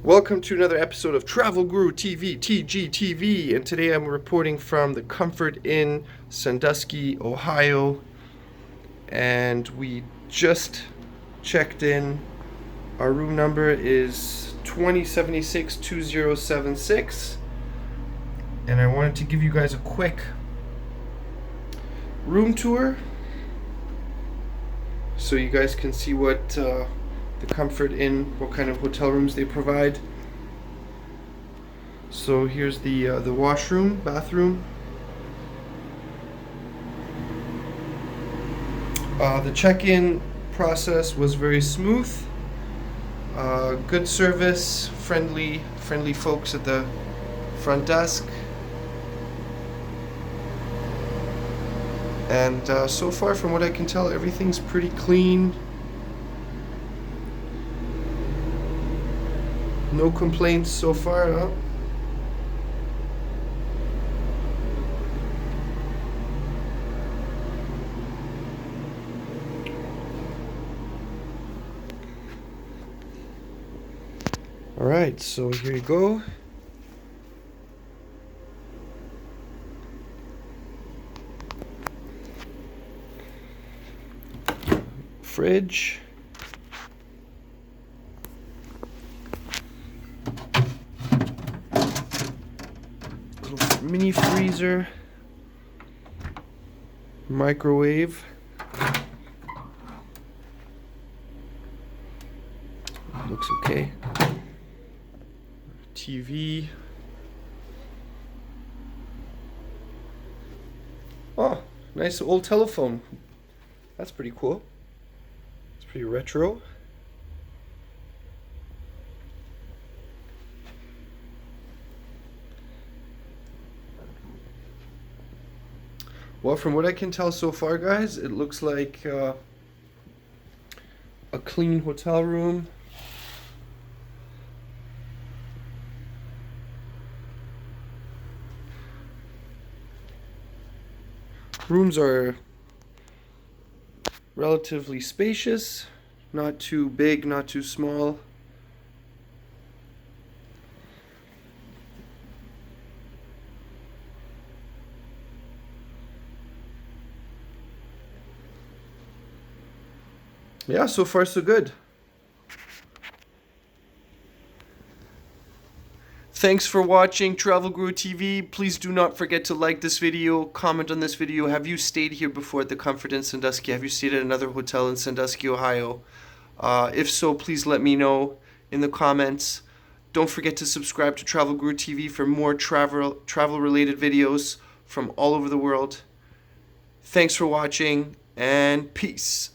Welcome to another episode of Travel Guru TV, TGTV, and today I'm reporting from the Comfort Inn, Sandusky, Ohio, and we just checked in. Our room number is 2076-2076, and I wanted to give you guys a quick room tour so you guys can see what the Comfort Inn, what kind of hotel rooms they provide. So here's the washroom, bathroom. The check-in process was very smooth. Good service, friendly folks at the front desk. And so far, from what I can tell, everything's pretty clean. No complaints so far, huh? Alright, so here you go. Fridge. Little mini freezer. Microwave. Looks okay. TV. Oh, nice old telephone. That's pretty cool. It's pretty retro. Well, from what I can tell so far, guys, it looks like a clean hotel room. Rooms are relatively spacious, not too big, not too small. Yeah, so far so good. Thanks for watching Travel Guru TV. Please do not forget to like this video, comment on this video. Have you stayed here before at the Comfort in Sandusky? Have you stayed at another hotel in Sandusky, Ohio? If so, please let me know in the comments. Don't forget to subscribe to Travel Guru TV for more travel-related videos from all over the world. Thanks for watching, and peace.